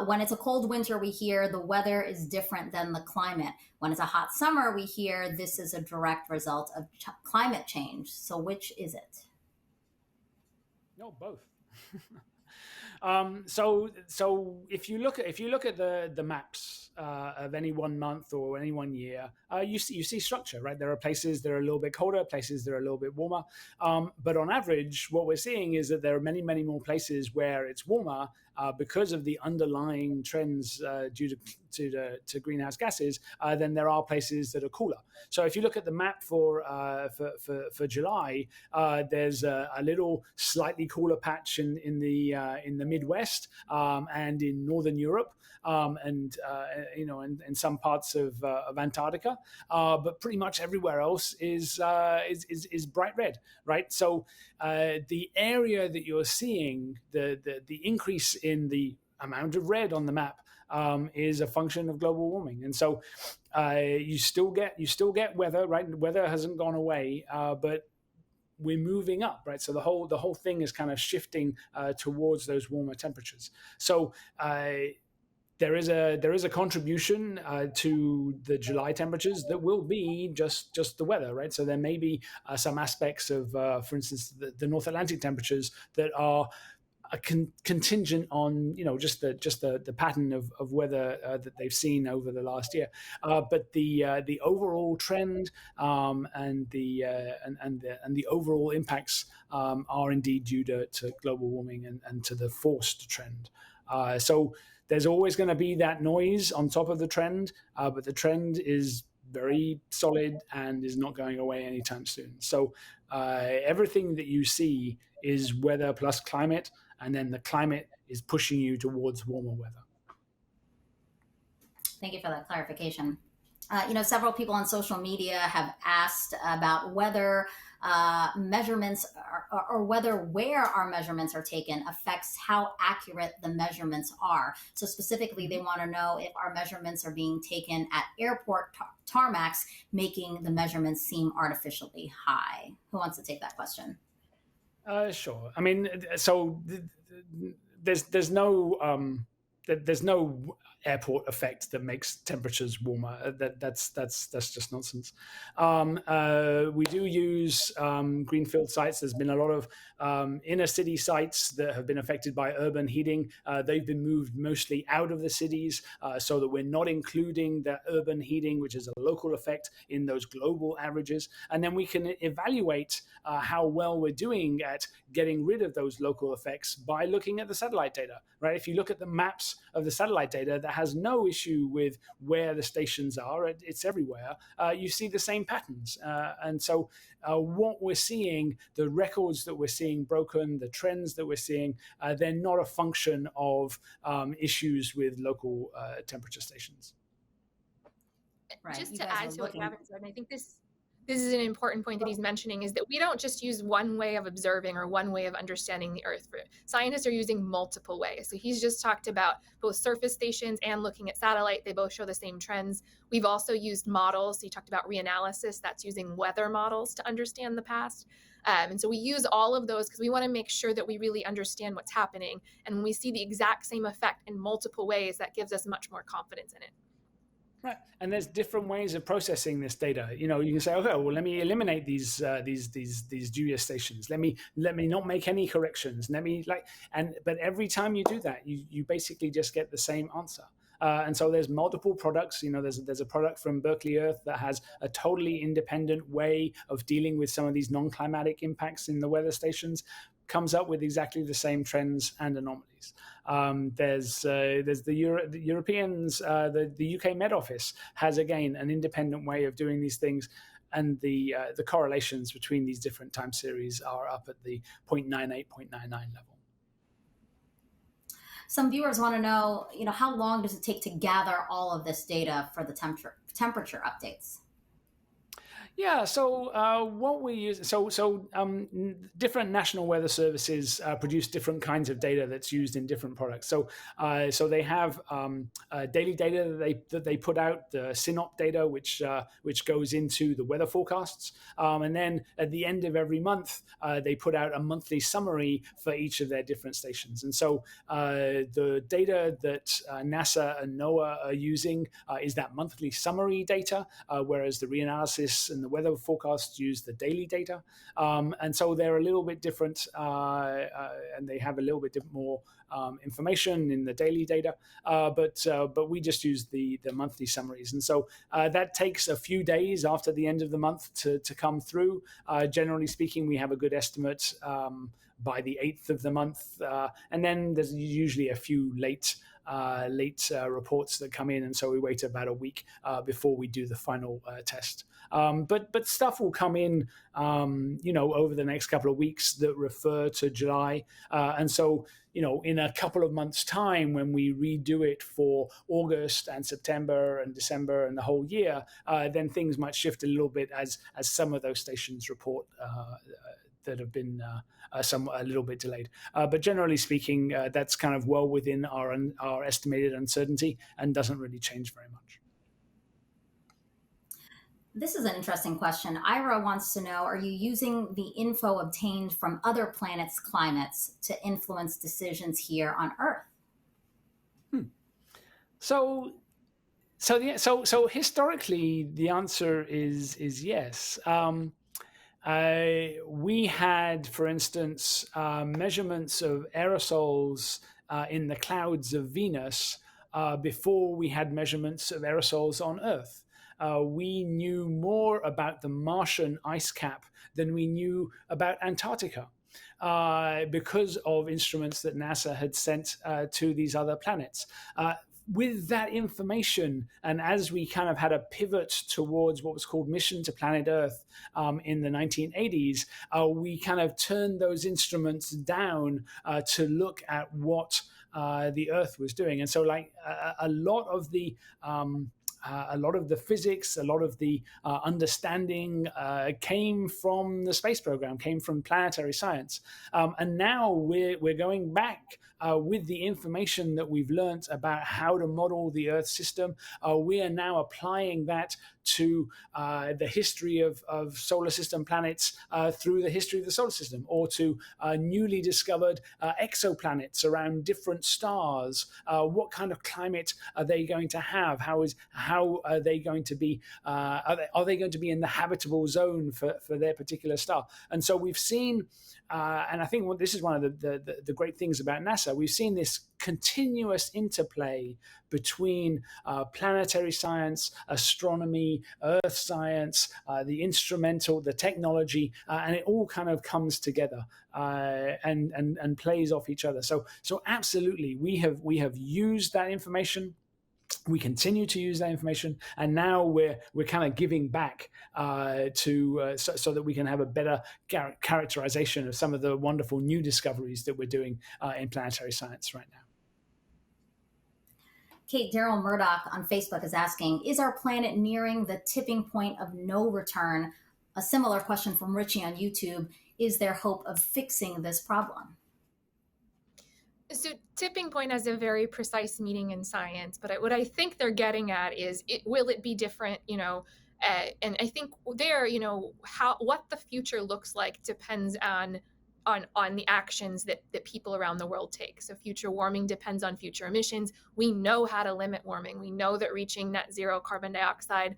when it's a cold winter, we hear the weather is different than the climate. When it's a hot summer, we hear this is a direct result of climate change. So which is it? No, both. So if you look at the maps of any one month or any one year, you see structure, right? There are places that are a little bit colder, places that are a little bit warmer. But on average, what we're seeing is that there are many, many more places where it's warmer because of the underlying trends due to greenhouse gases than there are places that are cooler. So if you look at the map for July, there's a little slightly cooler patch in the Midwest and in Northern Europe. And some parts of Antarctica, but pretty much everywhere else is bright red, right? So the area that you're seeing, the increase in the amount of red on the map is a function of global warming, and so you still get weather, right? Weather hasn't gone away, but we're moving up, right? So the whole thing is kind of shifting towards those warmer temperatures. So there is a contribution to the July temperatures that will be just the weather, right? So there may be some aspects of, for instance, the North Atlantic temperatures that are contingent on just the pattern of weather that they've seen over the last year, but the overall trend and the overall impacts are indeed due to global warming and to the forced trend. So there's always going to be that noise on top of the trend, but the trend is very solid and is not going away anytime soon. So everything that you see is weather plus climate, and then the climate is pushing you towards warmer weather. Thank you for that clarification. Several people on social media have asked about whether measurements or whether where our measurements are taken affects how accurate the measurements are. So specifically, they want to know if our measurements are being taken at airport tarmacs, making the measurements seem artificially high. Who wants to take that question? Sure. I mean, so there's no there's no airport effect that makes temperatures warmer. That's just nonsense. We do use greenfield sites. There's been a lot of inner city sites that have been affected by urban heating. They've been moved mostly out of the cities so that we're not including the urban heating, which is a local effect, in those global averages. And then we can evaluate how well we're doing at getting rid of those local effects by looking at the satellite data, right? If you look at the maps of the satellite data, that has no issue with where the stations are. It's everywhere. You see the same patterns. And so what we're seeing, the records that we're seeing broken, the trends that we're seeing, they're not a function of issues with local temperature stations. Right. Just You to guys add are to what looking- Gavin said, and I think this is an important point that he's mentioning, is that we don't just use one way of observing or one way of understanding the Earth. Scientists are using multiple ways. So he's just talked about both surface stations and looking at satellite. They both show the same trends. We've also used models. So he talked about reanalysis. That's using weather models to understand the past. And so we use all of those because we want to make sure that we really understand what's happening. And when we see the exact same effect in multiple ways, that gives us much more confidence in it. Right, and there's different ways of processing this data. You know, you can say, okay, well, let me eliminate these dubious stations. Let me not make any corrections. But every time you do that, you basically just get the same answer. And so there's multiple products. You know, there's a product from Berkeley Earth that has a totally independent way of dealing with some of these non-climatic impacts in the weather stations. Comes up with exactly the same trends and anomalies. There's the Europeans, the UK Met Office has, again, an independent way of doing these things, and the correlations between these different time series are up at the 0.98, 0.99 level. Some viewers want to know, how long does it take to gather all of this data for the temperature updates? Yeah, so what we use, different national weather services produce different kinds of data that's used in different products. So they have daily data that they put out, the SYNOP data, which goes into the weather forecasts, and then at the end of every month they put out a monthly summary for each of their different stations. And so the data that NASA and NOAA are using is that monthly summary data, whereas the reanalysis and the weather forecasts use the daily data, and so they're a little bit different, and they have a little bit more information in the daily data, but we just use the monthly summaries, and so that takes a few days after the end of the month to come through. Generally speaking, we have a good estimate by the 8th of the month, and then there's usually a few late reports that come in, and so we wait about a week before we do the final test. But stuff will come in, over the next couple of weeks that refer to July, and so in a couple of months' time, when we redo it for August and September and December and the whole year, then things might shift a little bit as some of those stations report that have been a little bit delayed. But generally speaking, that's kind of well within our estimated uncertainty and doesn't really change very much. This is an interesting question. Ira wants to know, are you using the info obtained from other planets' climates to influence decisions here on Earth? So historically, the answer is yes. We had, for instance, measurements of aerosols in the clouds of Venus before we had measurements of aerosols on Earth. We knew more about the Martian ice cap than we knew about Antarctica because of instruments that NASA had sent to these other planets. With that information, and as we kind of had a pivot towards what was called Mission to Planet Earth in the 1980s, we kind of turned those instruments down to look at what the Earth was doing. And so a lot of the physics, a lot of the understanding came from the space program, came from planetary science. And now we're going back with the information that we've learned about how to model the Earth system. We are now applying that to the history of solar system planets through the history of the solar system, or to newly discovered exoplanets around different stars. What kind of climate are they going to have? How are they going to be? Are they going to be in the habitable zone for their particular star? And so we've seen, and I think this is one of the great things about NASA. We've seen this continuous interplay between planetary science, astronomy, earth science, the instrumental, the technology, and it all kind of comes together and plays off each other. So absolutely, we have used that information. We continue to use that information, and now we're kind of giving back so that we can have a better characterization of some of the wonderful new discoveries that we're doing in planetary science right now. Kate, Daryl Murdoch on Facebook is asking, is our planet nearing the tipping point of no return? A similar question from Richie on YouTube. Is there hope of fixing this problem? So tipping point has a very precise meaning in science, but what I think they're getting at is, will it be different, and I think there, what the future looks like depends on the actions that people around the world take. So future warming depends on future emissions. We know how to limit warming. We know that reaching net zero carbon dioxide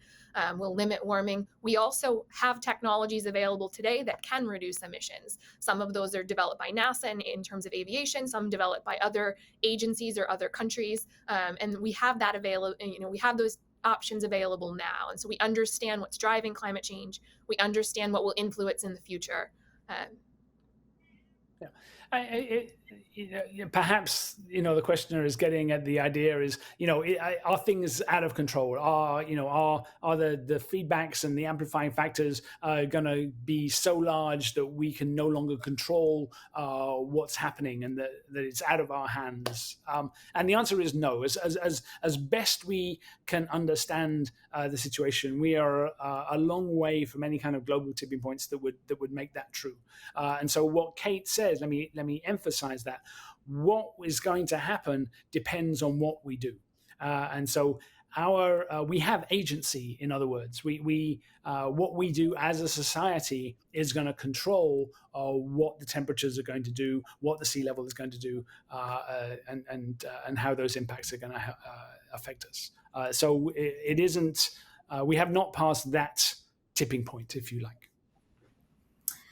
will limit warming. We also have technologies available today that can reduce emissions. Some of those are developed by NASA in terms of aviation, some developed by other agencies or other countries. And we have that available, we have those options available now. And so we understand what's driving climate change. We understand what will influence in the future. Perhaps the questioner is getting at the idea is, are things out of control? Are the feedbacks and the amplifying factors going to be so large that we can no longer control what's happening, and that it's out of our hands? And the answer is no. As best we can understand the situation, we are a long way from any kind of global tipping points that would make that true. And so what Kate says, let me emphasize that. What is going to happen depends on what we do. And so we have agency. In other words, we what we do as a society is going to control what the temperatures are going to do, what the sea level is going to do, and how those impacts are going to affect us. So it isn't. We have not passed that tipping point, if you like.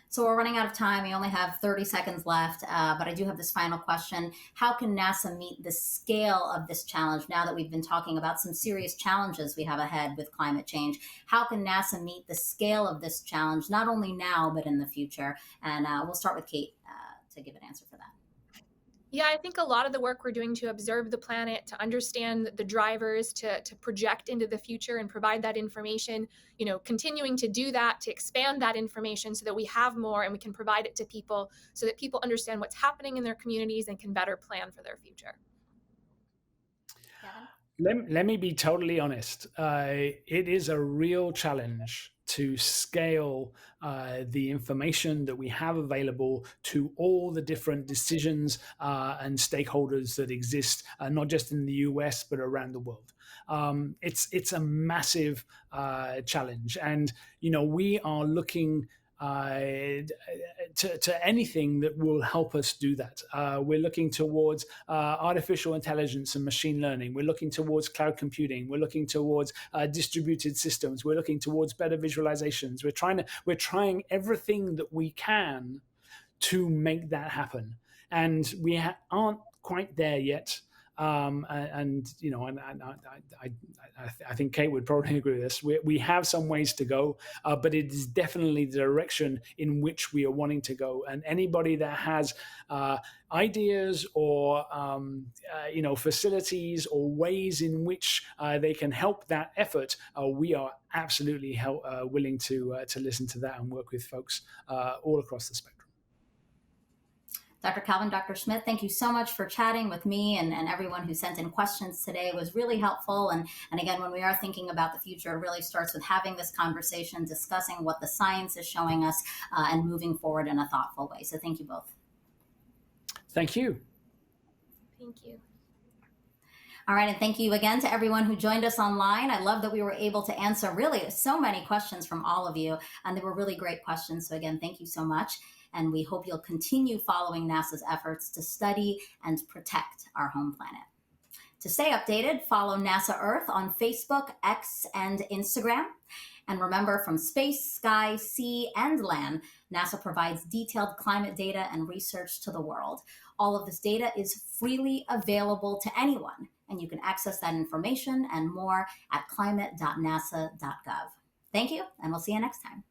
So we're running out of time. We only have 30 seconds left, but I do have this final question. How can NASA meet the scale of this challenge now that we've been talking about some serious challenges we have ahead with climate change? How can NASA meet the scale of this challenge, not only now, but in the future? And we'll start with Kate to give an answer for that. Yeah, I think a lot of the work we're doing to observe the planet, to understand the drivers, to project into the future and provide that information, continuing to do that, to expand that information so that we have more and we can provide it to people so that people understand what's happening in their communities and can better plan for their future. Let me be totally honest. It is a real challenge to scale the information that we have available to all the different decisions and stakeholders that exist, not just in the US, but around the world. It's a massive challenge. And, we are looking to anything that will help us do that. We're looking towards artificial intelligence and machine learning. We're looking towards cloud computing. We're looking towards distributed systems. We're looking towards better visualizations. We're trying everything that we can to make that happen. And we aren't quite there yet. I think Kate would probably agree with this. We have some ways to go, but it is definitely the direction in which we are wanting to go. And anybody that has ideas or facilities or ways in which they can help that effort, we are absolutely willing to listen to that and work with folks all across the spectrum. Dr. Calvin, Dr. Smith, thank you so much for chatting with me and everyone who sent in questions today. It was really helpful. And again, when we are thinking about the future, it really starts with having this conversation, discussing what the science is showing us, and moving forward in a thoughtful way. So thank you both. Thank you. Thank you. All right, and thank you again to everyone who joined us online. I love that we were able to answer really so many questions from all of you, and they were really great questions. So again, thank you so much, and we hope you'll continue following NASA's efforts to study and protect our home planet. To stay updated, follow NASA Earth on Facebook, X, and Instagram. And remember, from space, sky, sea, and land, NASA provides detailed climate data and research to the world. All of this data is freely available to anyone, and you can access that information and more at climate.nasa.gov. Thank you, and we'll see you next time.